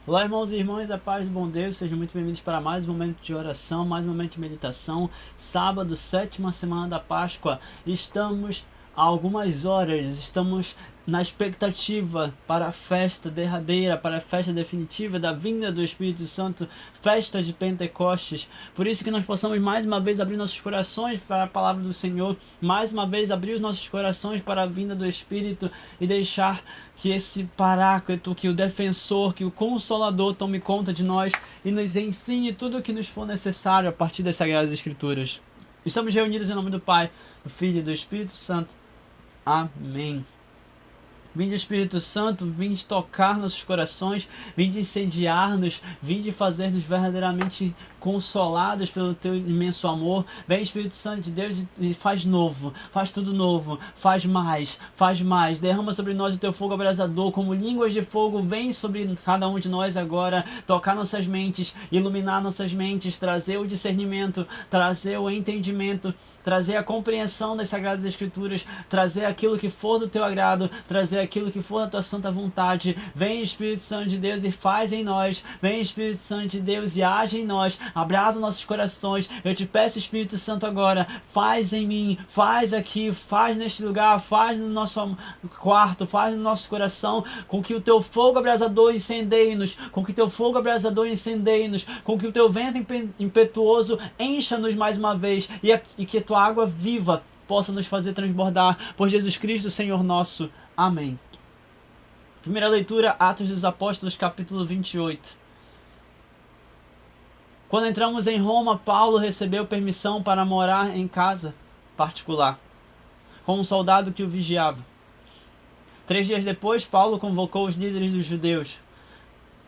Olá, irmãos e irmãs, a paz do bom Deus, sejam muito bem-vindos para mais um momento de oração, mais um momento de meditação. Sábado, sétima semana da Páscoa, estamos há algumas horas, estamos na expectativa para a festa derradeira, para a festa definitiva da vinda do Espírito Santo, festa de Pentecostes. Por isso que nós possamos mais uma vez abrir nossos corações para a palavra do Senhor, mais uma vez abrir os nossos corações para a vinda do Espírito e deixar que esse Paráclito, que o Defensor, que o Consolador tome conta de nós e nos ensine tudo o que nos for necessário a partir das Sagradas Escrituras. Estamos reunidos em nome do Pai, do Filho e do Espírito Santo. Amém. Vinde, Espírito Santo, vinde tocar nossos corações, vinde incendiar-nos, vinde fazer-nos verdadeiramente consolados pelo teu imenso amor. Vem, Espírito Santo de Deus, e faz novo, faz tudo novo, faz mais, derrama sobre nós o teu fogo abrasador, como línguas de fogo, vem sobre cada um de nós agora, tocar nossas mentes, iluminar nossas mentes, trazer o discernimento, trazer o entendimento, trazer a compreensão das Sagradas Escrituras, trazer aquilo que for do teu agrado, trazer aquilo que for da tua santa vontade. Vem, Espírito Santo de Deus, e faz em nós. Vem, Espírito Santo de Deus, e age em nós. Abraça nossos corações. Eu te peço, Espírito Santo, agora, faz em mim, faz aqui, faz neste lugar, faz no nosso quarto, faz no nosso coração, com que o teu fogo abrasador incendeie-nos, com que o teu fogo abrasador incendeie-nos, com que o teu vento impetuoso encha-nos mais uma vez, e que a tua água viva possa nos fazer transbordar por Jesus Cristo, Senhor nosso. Amém. Primeira leitura, Atos dos Apóstolos, capítulo 28. Quando entramos em Roma, Paulo recebeu permissão para morar em casa particular, com um soldado que o vigiava. 3 dias depois, Paulo convocou os líderes dos judeus.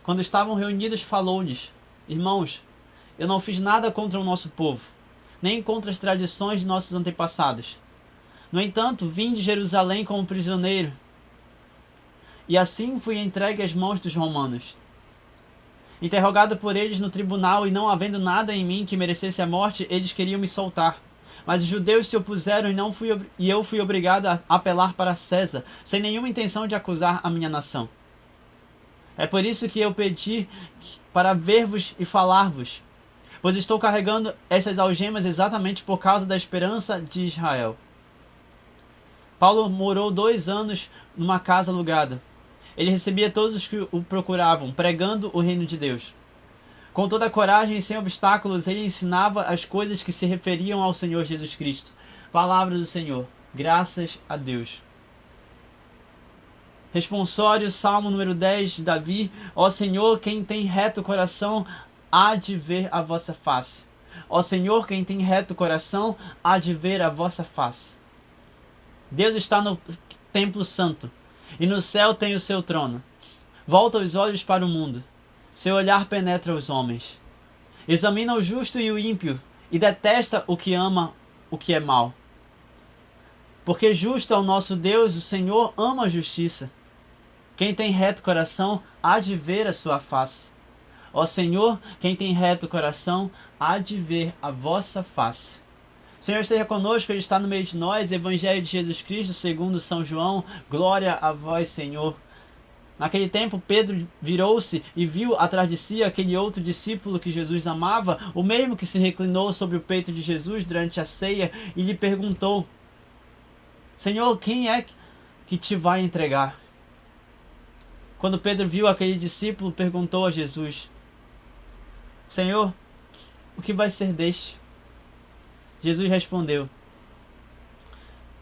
Quando estavam reunidos, falou-lhes: Irmãos, eu não fiz nada contra o nosso povo, nem contra as tradições de nossos antepassados. No entanto, vim de Jerusalém como prisioneiro, e assim fui entregue às mãos dos romanos. Interrogado por eles no tribunal e não havendo nada em mim que merecesse a morte, eles queriam me soltar. Mas os judeus se opuseram e eu fui obrigado a apelar para César, sem nenhuma intenção de acusar a minha nação. É por isso que eu pedi para ver-vos e falar-vos, pois estou carregando essas algemas exatamente por causa da esperança de Israel. Paulo morou 2 anos numa casa alugada. Ele recebia todos os que o procuravam, pregando o reino de Deus. Com toda a coragem e sem obstáculos, ele ensinava as coisas que se referiam ao Senhor Jesus Cristo. Palavra do Senhor. Graças a Deus. Responsório, Salmo número 10 de Davi. Ó Senhor, quem tem reto coração, há de ver a vossa face. Ó Senhor, quem tem reto coração, há de ver a vossa face. Deus está no templo santo, e no céu tem o seu trono. Volta os olhos para o mundo. Seu olhar penetra os homens. Examina o justo e o ímpio, e detesta o que ama o que é mau. Porque justo é o nosso Deus, o Senhor ama a justiça. Quem tem reto coração, há de ver a sua face. Ó Senhor, quem tem reto coração, há de ver a vossa face. O Senhor esteja conosco, Ele está no meio de nós. Evangelho de Jesus Cristo, segundo São João. Glória a vós, Senhor. Naquele tempo, Pedro virou-se e viu atrás de si aquele outro discípulo que Jesus amava, o mesmo que se reclinou sobre o peito de Jesus durante a ceia, e lhe perguntou: Senhor, quem é que te vai entregar? Quando Pedro viu aquele discípulo, perguntou a Jesus: Senhor, o que vai ser deste? Jesus respondeu: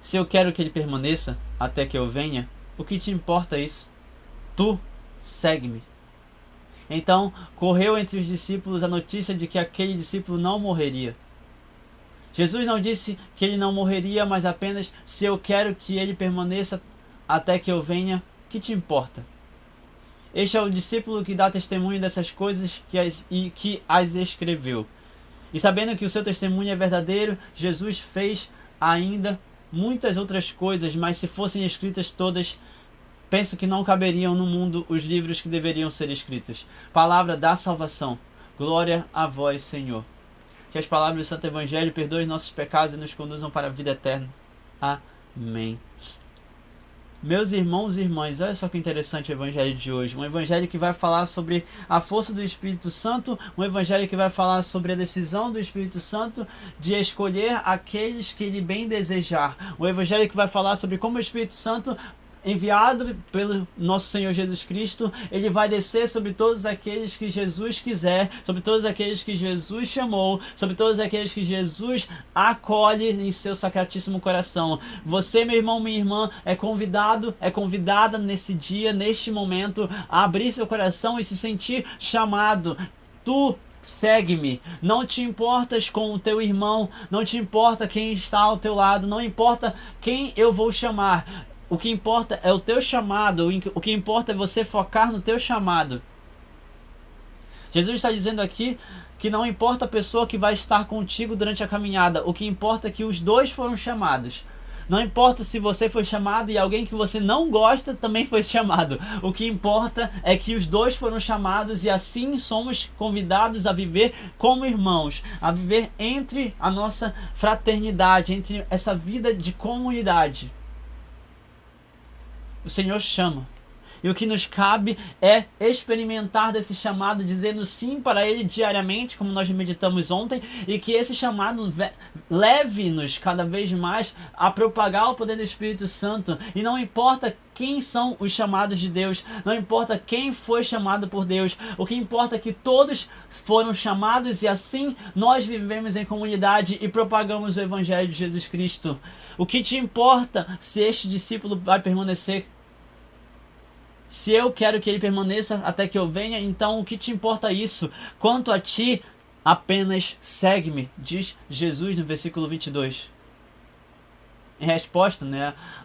Se eu quero que ele permaneça até que eu venha, o que te importa isso? Tu, segue-me. Então correu entre os discípulos a notícia de que aquele discípulo não morreria. Jesus não disse que ele não morreria, mas apenas: se eu quero que ele permaneça até que eu venha, o que te importa? Este é o discípulo que dá testemunho dessas coisas que as escreveu. E sabendo que o seu testemunho é verdadeiro, Jesus fez ainda muitas outras coisas, mas se fossem escritas todas, penso que não caberiam no mundo os livros que deveriam ser escritos. Palavra da salvação. Glória a vós, Senhor. Que as palavras do Santo Evangelho perdoem nossos pecados e nos conduzam para a vida eterna. Amém. Meus irmãos e irmãs, olha só que interessante o evangelho de hoje. Um evangelho que vai falar sobre a força do Espírito Santo, um evangelho que vai falar sobre a decisão do Espírito Santo de escolher aqueles que ele bem desejar. Um evangelho que vai falar sobre como o Espírito Santo, enviado pelo nosso Senhor Jesus Cristo, ele vai descer sobre todos aqueles que Jesus quiser, sobre todos aqueles que Jesus chamou, sobre todos aqueles que Jesus acolhe em seu sacratíssimo coração. Você, meu irmão, minha irmã, é convidado, é convidada nesse dia, neste momento, a abrir seu coração e se sentir chamado. Tu segue-me, não te importas com o teu irmão, não te importa quem está ao teu lado, não importa quem eu vou chamar. O que importa é o teu chamado, o que importa é você focar no teu chamado. Jesus está dizendo aqui que não importa a pessoa que vai estar contigo durante a caminhada, o que importa é que os dois foram chamados. Não importa se você foi chamado e alguém que você não gosta também foi chamado. O que importa é que os dois foram chamados e assim somos convidados a viver como irmãos, a viver entre a nossa fraternidade, entre essa vida de comunidade. O Senhor chama. E o que nos cabe é experimentar desse chamado, dizendo sim para Ele diariamente, como nós meditamos ontem, e que esse chamado leve-nos cada vez mais a propagar o poder do Espírito Santo. E não importa quem são os chamados de Deus, não importa quem foi chamado por Deus, o que importa é que todos foram chamados e assim nós vivemos em comunidade e propagamos o Evangelho de Jesus Cristo. O que te importa se este discípulo vai permanecer? Se eu quero que ele permaneça até que eu venha, então o que te importa isso? Quanto a ti, apenas segue-me, diz Jesus no versículo 22. Em resposta,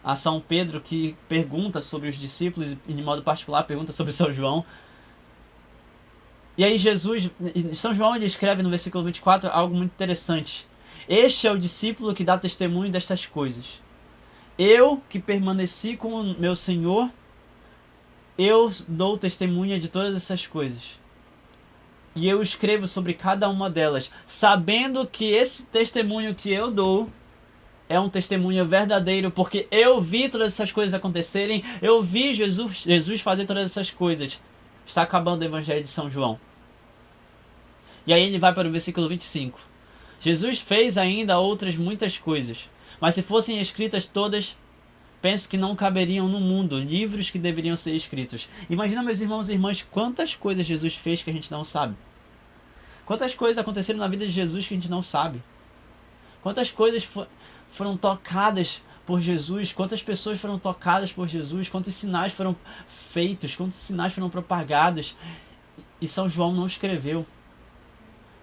a São Pedro, que pergunta sobre os discípulos, e de modo particular pergunta sobre São João. E aí São João, ele escreve no versículo 24 algo muito interessante. Este é o discípulo que dá testemunho destas coisas. Eu, que permaneci com o meu Senhor, eu dou testemunha de todas essas coisas. E eu escrevo sobre cada uma delas, sabendo que esse testemunho que eu dou é um testemunho verdadeiro, porque eu vi todas essas coisas acontecerem, eu vi Jesus fazer todas essas coisas. Está acabando o Evangelho de São João. E aí ele vai para o versículo 25. Jesus fez ainda outras muitas coisas, mas se fossem escritas todas, penso que não caberiam no mundo livros que deveriam ser escritos. Imagina, meus irmãos e irmãs, quantas coisas Jesus fez que a gente não sabe. Quantas coisas aconteceram na vida de Jesus que a gente não sabe. Quantas coisas foram tocadas por Jesus. Quantas pessoas foram tocadas por Jesus. Quantos sinais foram feitos. Quantos sinais foram propagados. E São João não escreveu.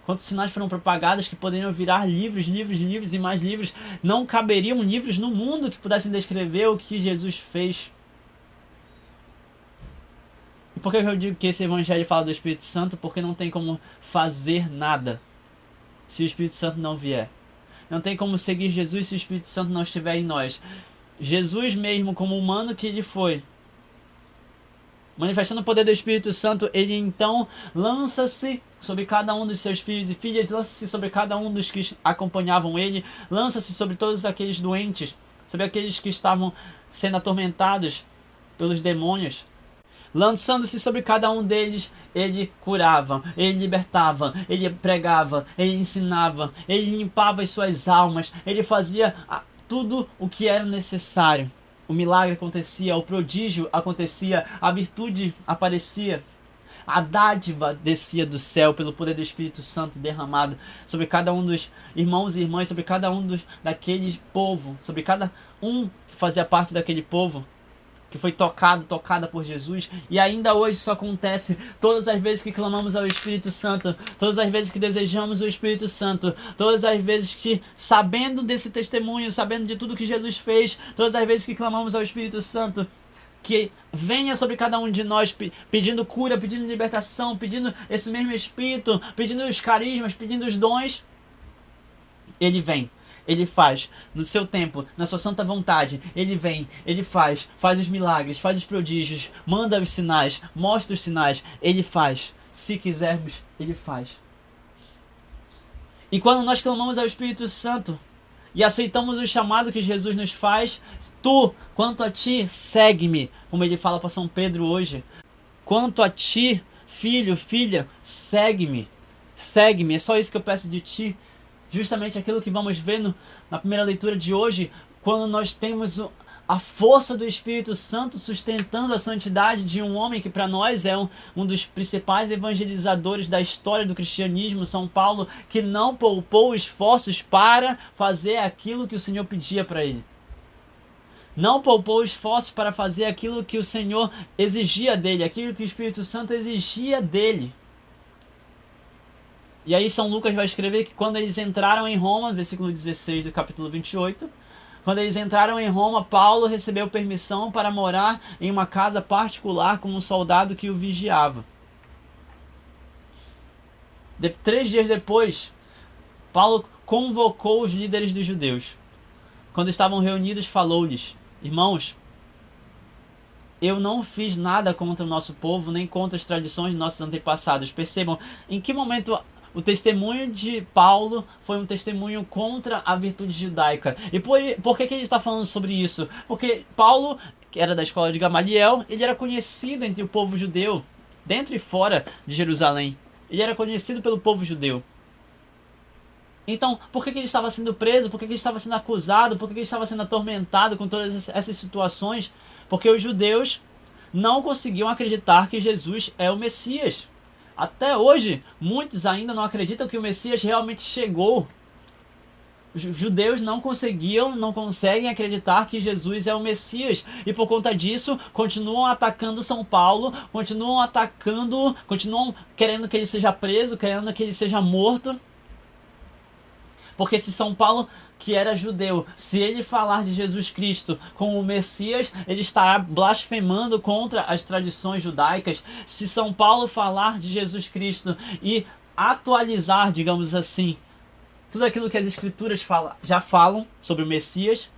Quantos sinais foram propagados que poderiam virar livros, livros, livros e mais livros. Não caberiam livros no mundo que pudessem descrever o que Jesus fez. E por que eu digo que esse evangelho fala do Espírito Santo? Porque não tem como fazer nada se o Espírito Santo não vier. Não tem como seguir Jesus se o Espírito Santo não estiver em nós. Jesus mesmo, como humano que ele foi, manifestando o poder do Espírito Santo, ele então lança-se sobre cada um dos seus filhos e filhas, lança-se sobre cada um dos que acompanhavam ele, lança-se sobre todos aqueles doentes, sobre aqueles que estavam sendo atormentados pelos demônios. Lançando-se sobre cada um deles, ele curava, ele libertava, ele pregava, ele ensinava, ele limpava as suas almas, ele fazia tudo o que era necessário. O milagre acontecia, o prodígio acontecia, a virtude aparecia, a dádiva descia do céu pelo poder do Espírito Santo derramado sobre cada um dos irmãos e irmãs, sobre cada um daquele povo, sobre cada um que fazia parte daquele povo, que foi tocada por Jesus. E ainda hoje isso acontece todas as vezes que clamamos ao Espírito Santo, todas as vezes que desejamos o Espírito Santo, todas as vezes que, sabendo desse testemunho, sabendo de tudo que Jesus fez, todas as vezes que clamamos ao Espírito Santo, que venha sobre cada um de nós pedindo cura, pedindo libertação, pedindo esse mesmo Espírito, pedindo os carismas, pedindo os dons, ele vem. Ele faz no seu tempo, na sua santa vontade. Ele vem, ele faz os milagres, faz os prodígios, manda os sinais, mostra os sinais. Ele faz. Se quisermos, ele faz. E quando nós clamamos ao Espírito Santo, e aceitamos o chamado que Jesus nos faz, tu, quanto a ti, segue-me, como ele fala para São Pedro hoje. Quanto a ti, filho, filha, segue-me, segue-me, é só isso que eu peço de ti. Justamente aquilo que vamos ver na primeira leitura de hoje, quando nós temos a força do Espírito Santo sustentando a santidade de um homem que para nós é um dos principais evangelizadores da história do cristianismo, São Paulo, que não poupou esforços para fazer aquilo que o Senhor pedia para ele. Não poupou esforços para fazer aquilo que o Senhor exigia dele, aquilo que o Espírito Santo exigia dele. E aí São Lucas vai escrever que quando eles entraram em Roma, versículo 16 do capítulo 28, quando eles entraram em Roma, Paulo recebeu permissão para morar em uma casa particular com um soldado que o vigiava. 3 dias depois, Paulo convocou os líderes dos judeus. Quando estavam reunidos, falou-lhes: irmãos, eu não fiz nada contra o nosso povo, nem contra as tradições de nossos antepassados. Percebam em que momento o testemunho de Paulo foi um testemunho contra a virtude judaica. E por que ele está falando sobre isso? Porque Paulo, que era da escola de Gamaliel, ele era conhecido entre o povo judeu, dentro e fora de Jerusalém. Ele era conhecido pelo povo judeu. Então, por que ele estava sendo preso? Por que ele estava sendo acusado? Por que ele estava sendo atormentado com todas essas situações? Porque os judeus não conseguiam acreditar que Jesus é o Messias. Até hoje, muitos ainda não acreditam que o Messias realmente chegou. Os judeus não conseguem acreditar que Jesus é o Messias. E por conta disso, continuam atacando São Paulo, continuam querendo que ele seja preso, querendo que ele seja morto. Porque se São Paulo, que era judeu, se ele falar de Jesus Cristo como o Messias, ele estará blasfemando contra as tradições judaicas. Se São Paulo falar de Jesus Cristo e atualizar, digamos assim, tudo aquilo que as Escrituras já falam sobre o Messias,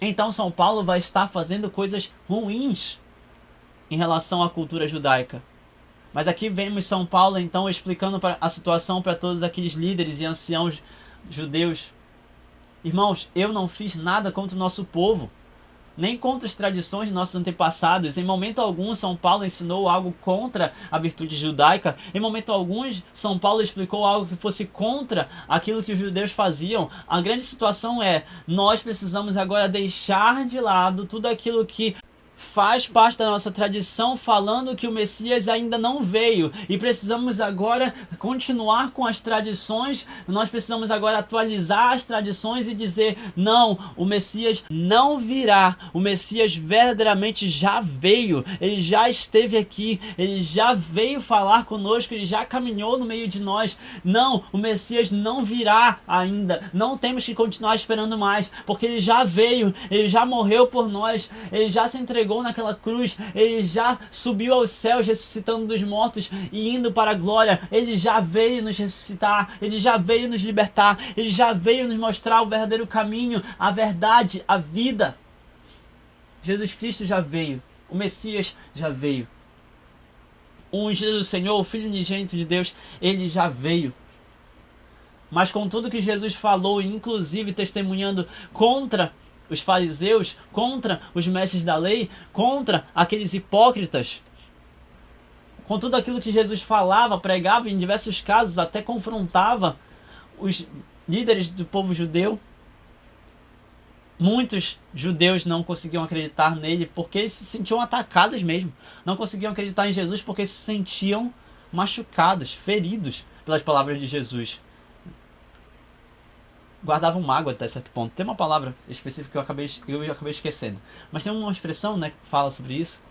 então São Paulo vai estar fazendo coisas ruins em relação à cultura judaica. Mas aqui vemos São Paulo então explicando a situação para todos aqueles líderes e anciãos judeus. Irmãos, eu não fiz nada contra o nosso povo, nem contra as tradições de nossos antepassados. Em momento algum São Paulo ensinou algo contra a virtude judaica. Em momento algum São Paulo explicou algo que fosse contra aquilo que os judeus faziam. A grande situação é, nós precisamos agora deixar de lado tudo aquilo que faz parte da nossa tradição, falando que o Messias ainda não veio, e precisamos agora continuar com as tradições. Nós precisamos agora atualizar as tradições e dizer: não, o Messias não virá, o Messias verdadeiramente já veio, ele já esteve aqui, ele já veio falar conosco, ele já caminhou no meio de nós. Não, o Messias não virá ainda, não temos que continuar esperando mais, porque ele já veio, ele já morreu por nós, ele já se entregou naquela cruz, ele já subiu aos céus ressuscitando dos mortos e indo para a glória. Ele já veio nos ressuscitar, ele já veio nos libertar, ele já veio nos mostrar o verdadeiro caminho, a verdade, a vida. Jesus Cristo já veio, o Messias já veio, o ungido do Senhor, o Filho unigênito de Deus, ele já veio. Mas com tudo que Jesus falou, inclusive testemunhando contra os fariseus, contra os mestres da lei, contra aqueles hipócritas, com tudo aquilo que Jesus falava, pregava, em diversos casos até confrontava os líderes do povo judeu, muitos judeus não conseguiam acreditar nele porque eles se sentiam atacados mesmo. Não conseguiam acreditar em Jesus porque se sentiam machucados, feridos pelas palavras de Jesus. Guardavam mágoa até certo ponto. Tem uma palavra específica que eu acabei esquecendo, mas tem uma expressão, né, que fala sobre isso.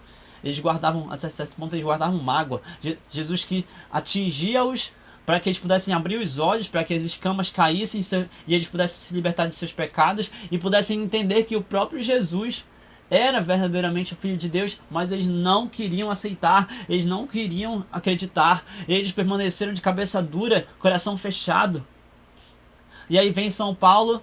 Eles guardavam, até certo ponto, eles guardavam mágoa. Jesus que atingia-os para que eles pudessem abrir os olhos, para que as escamas caíssem e eles pudessem se libertar de seus pecados e pudessem entender que o próprio Jesus era verdadeiramente o Filho de Deus, mas eles não queriam aceitar, eles não queriam acreditar, eles permaneceram de cabeça dura, coração fechado. E aí vem São Paulo,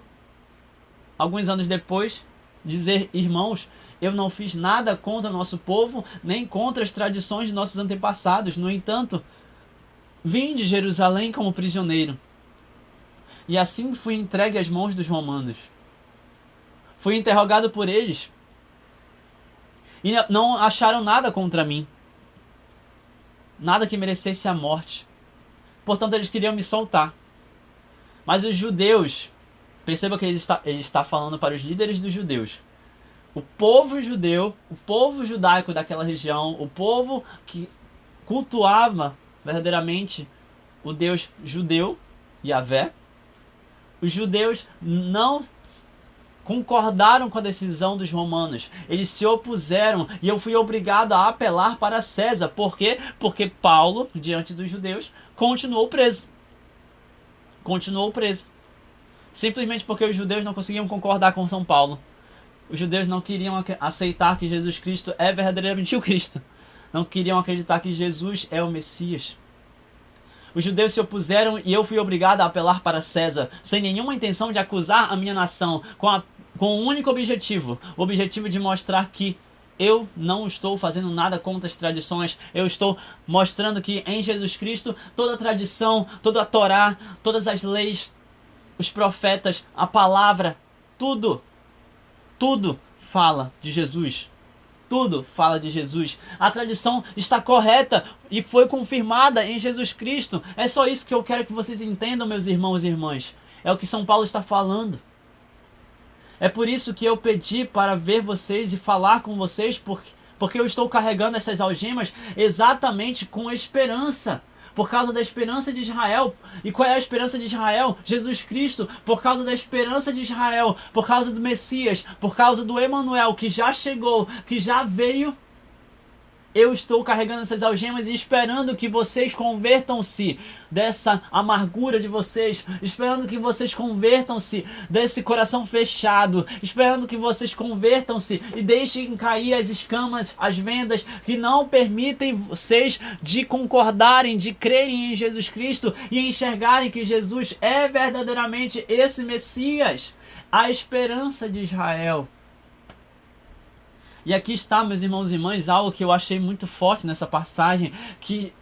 alguns anos depois, dizer: irmãos, eu não fiz nada contra o nosso povo, nem contra as tradições de nossos antepassados. No entanto, vim de Jerusalém como prisioneiro. E assim fui entregue às mãos dos romanos. Fui interrogado por eles. E não acharam nada contra mim. Nada que merecesse a morte. Portanto, eles queriam me soltar. Mas os judeus, perceba que ele está falando para os líderes dos judeus. O povo judeu, o povo judaico daquela região, o povo que cultuava verdadeiramente o Deus judeu, Yahvé, os judeus não concordaram com a decisão dos romanos. Eles se opuseram e eu fui obrigado a apelar para César. Por quê? Porque Paulo, diante dos judeus, continuou preso. Continuou preso. Simplesmente porque os judeus não conseguiam concordar com São Paulo. Os judeus não queriam aceitar que Jesus Cristo é verdadeiramente o Cristo. Não queriam acreditar que Jesus é o Messias. Os judeus se opuseram e eu fui obrigado a apelar para César, sem nenhuma intenção de acusar a minha nação, com um único objetivo, o objetivo de mostrar que eu não estou fazendo nada contra as tradições, eu estou mostrando que em Jesus Cristo toda a tradição, toda a Torá, todas as leis, os profetas, a palavra, tudo fala de Jesus. Tudo fala de Jesus. A tradição está correta e foi confirmada em Jesus Cristo. É só isso que eu quero que vocês entendam, meus irmãos e irmãs. É o que São Paulo está falando. É por isso que eu pedi para ver vocês e falar com vocês, porque eu estou carregando essas algemas exatamente com esperança. Por causa da esperança de Israel. E qual é a esperança de Israel? Jesus Cristo. Por causa da esperança de Israel, por causa do Messias, por causa do Emanuel, que já chegou, que já veio, eu estou carregando essas algemas e esperando que vocês convertam-se dessa amargura de vocês, esperando que vocês convertam-se desse coração fechado, esperando que vocês convertam-se e deixem cair as escamas, as vendas que não permitem vocês de concordarem, de crerem em Jesus Cristo e enxergarem que Jesus é verdadeiramente esse Messias, a esperança de Israel. E aqui está, meus irmãos e irmãs, algo que eu achei muito forte nessa passagem, que,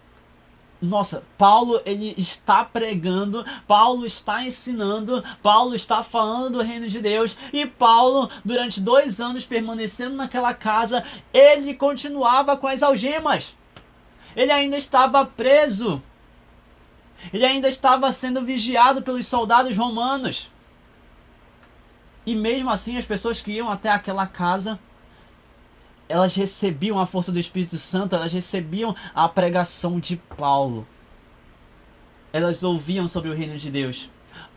nossa, Paulo ele está pregando, Paulo está ensinando, Paulo está falando do reino de Deus, e Paulo, durante 2 anos permanecendo naquela casa, ele continuava com as algemas, ele ainda estava preso, ele ainda estava sendo vigiado pelos soldados romanos, e mesmo assim as pessoas que iam até aquela casa, elas recebiam a força do Espírito Santo, elas recebiam a pregação de Paulo. Elas ouviam sobre o reino de Deus.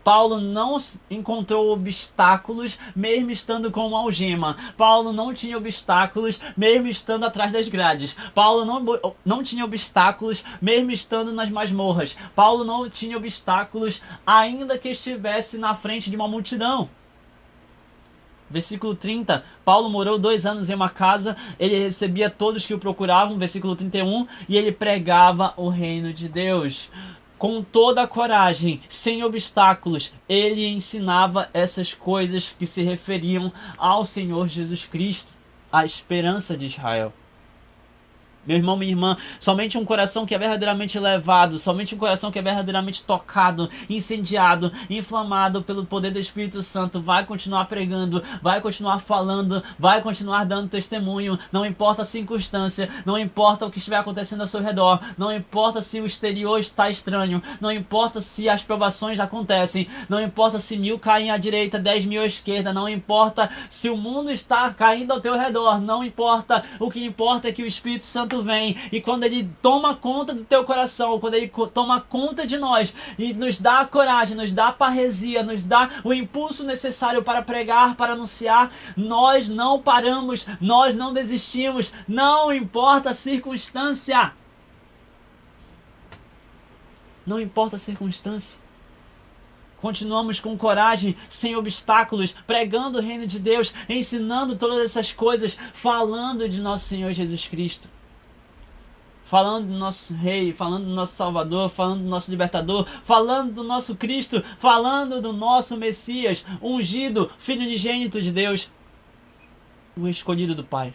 Paulo não encontrou obstáculos mesmo estando com uma algema. Paulo não tinha obstáculos mesmo estando atrás das grades. Paulo não tinha obstáculos mesmo estando nas masmorras. Paulo não tinha obstáculos ainda que estivesse na frente de uma multidão. Versículo 30, Paulo morou 2 anos em uma casa, ele recebia todos que o procuravam, versículo 31, e ele pregava o reino de Deus. Com toda a coragem, sem obstáculos, ele ensinava essas coisas que se referiam ao Senhor Jesus Cristo, a esperança de Israel. Meu irmão, minha irmã, somente um coração que é verdadeiramente levado, somente um coração que é verdadeiramente tocado, incendiado, inflamado pelo poder do Espírito Santo vai continuar pregando, vai continuar falando, vai continuar dando testemunho, não importa a circunstância, não importa o que estiver acontecendo ao seu redor, não importa se o exterior está estranho, não importa se as provações acontecem, não importa se 1000 caem à direita, 10.000 à esquerda, não importa se o mundo está caindo ao teu redor, não importa, o que importa é que o Espírito Santo vem, e quando ele toma conta do teu coração, quando ele toma conta de nós e nos dá a coragem, nos dá a parresia, nos dá o impulso necessário para pregar, para anunciar, nós não paramos, nós não desistimos, não importa a circunstância. Não importa a circunstância. Continuamos com coragem, sem obstáculos, pregando o reino de Deus, ensinando todas essas coisas, falando de nosso Senhor Jesus Cristo. Falando do nosso Rei, falando do nosso Salvador, falando do nosso Libertador, falando do nosso Cristo, falando do nosso Messias, ungido, Filho unigênito de Deus, o escolhido do Pai.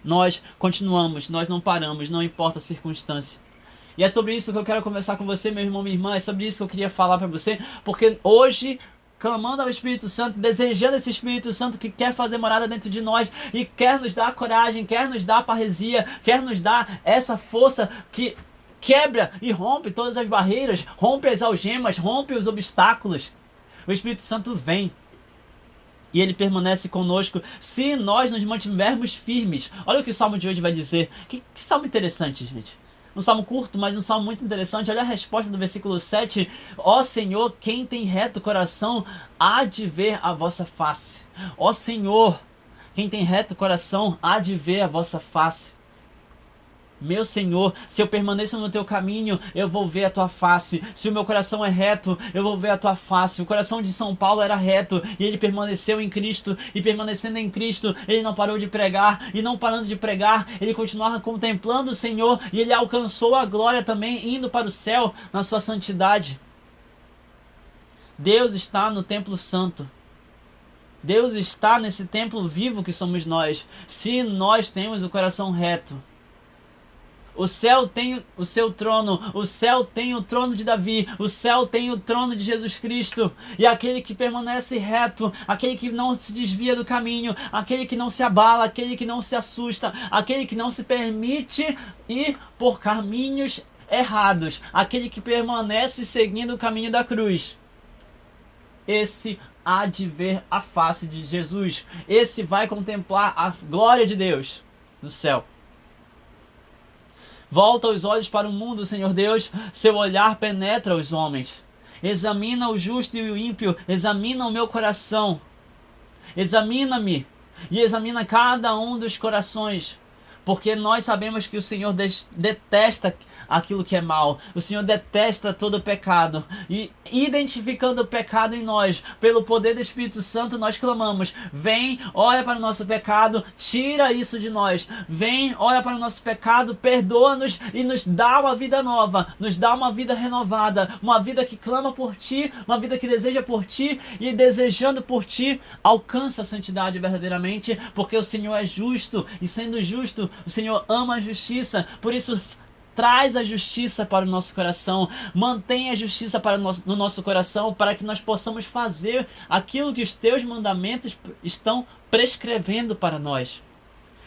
Nós continuamos, nós não paramos, não importa a circunstância. E é sobre isso que eu quero conversar com você, meu irmão, minha irmã. É sobre isso que eu queria falar para você. Porque hoje, clamando ao Espírito Santo, desejando esse Espírito Santo que quer fazer morada dentro de nós e quer nos dar coragem, quer nos dar parresia, quer nos dar essa força que quebra e rompe todas as barreiras, rompe as algemas, rompe os obstáculos. O Espírito Santo vem e ele permanece conosco se nós nos mantivermos firmes. Olha o que o salmo de hoje vai dizer. Que salmo interessante, gente. Um salmo curto, mas um salmo muito interessante. Olha a resposta do versículo 7. Ó Senhor, quem tem reto coração há de ver a vossa face. Ó Senhor, quem tem reto coração há de ver a vossa face. Meu Senhor, se eu permaneço no teu caminho, eu vou ver a tua face. Se o meu coração é reto, eu vou ver a tua face. O coração de São Paulo era reto e ele permaneceu em Cristo. E permanecendo em Cristo, ele não parou de pregar. E não parando de pregar, ele continuava contemplando o Senhor. E ele alcançou a glória também, indo para o céu na sua santidade. Deus está no templo santo. Deus está nesse templo vivo que somos nós. Se nós temos o coração reto. O céu tem o seu trono, o céu tem o trono de Davi, o céu tem o trono de Jesus Cristo. E aquele que permanece reto, aquele que não se desvia do caminho, aquele que não se abala, aquele que não se assusta, aquele que não se permite ir por caminhos errados, aquele que permanece seguindo o caminho da cruz. Esse há de ver a face de Jesus, esse vai contemplar a glória de Deus no céu. Volta os olhos para o mundo, Senhor Deus, seu olhar penetra os homens. Examina o justo e o ímpio, examina o meu coração. Examina-me e examina cada um dos corações, porque nós sabemos que o Senhor detesta aquilo que é mal. O Senhor detesta todo o pecado. E identificando o pecado em nós, pelo poder do Espírito Santo, nós clamamos: vem, olha para o nosso pecado, tira isso de nós. Vem, olha para o nosso pecado, perdoa-nos e nos dá uma vida nova, nos dá uma vida renovada, uma vida que clama por Ti, uma vida que deseja por Ti e desejando por Ti, alcança a santidade verdadeiramente, porque o Senhor é justo e sendo justo, o Senhor ama a justiça. Por isso, traz a justiça para o nosso coração, mantém a justiça no nosso coração, para que nós possamos fazer aquilo que os teus mandamentos estão prescrevendo para nós.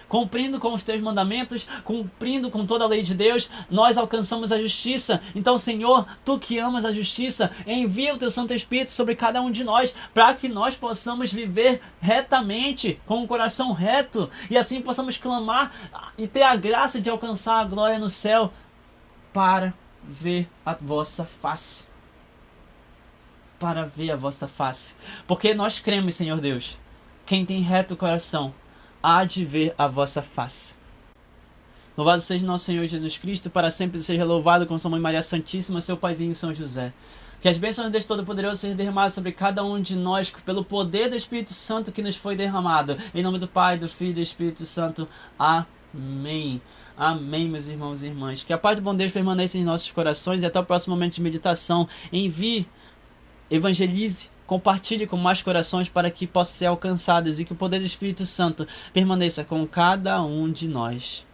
Cumprindo com os teus mandamentos, cumprindo com toda a lei de Deus, nós alcançamos a justiça. Então, Senhor, Tu que amas a justiça, envia o Teu Santo Espírito sobre cada um de nós, para que nós possamos viver retamente, com o coração reto, e assim possamos clamar e ter a graça de alcançar a glória no céu, para ver a vossa face. Para ver a vossa face. Porque nós cremos, Senhor Deus, quem tem reto coração há de ver a vossa face. Louvado seja nosso Senhor Jesus Cristo, para sempre seja louvado com sua Mãe Maria Santíssima, seu Paizinho São José. Que as bênçãos de Deus Todo-Poderoso sejam derramadas sobre cada um de nós, pelo poder do Espírito Santo que nos foi derramado. Em nome do Pai, do Filho e do Espírito Santo. Amém. Amém, meus irmãos e irmãs. Que a paz do bom Deus permaneça em nossos corações e até o próximo momento de meditação. Envie, evangelize, compartilhe com mais corações para que possam ser alcançados e que o poder do Espírito Santo permaneça com cada um de nós.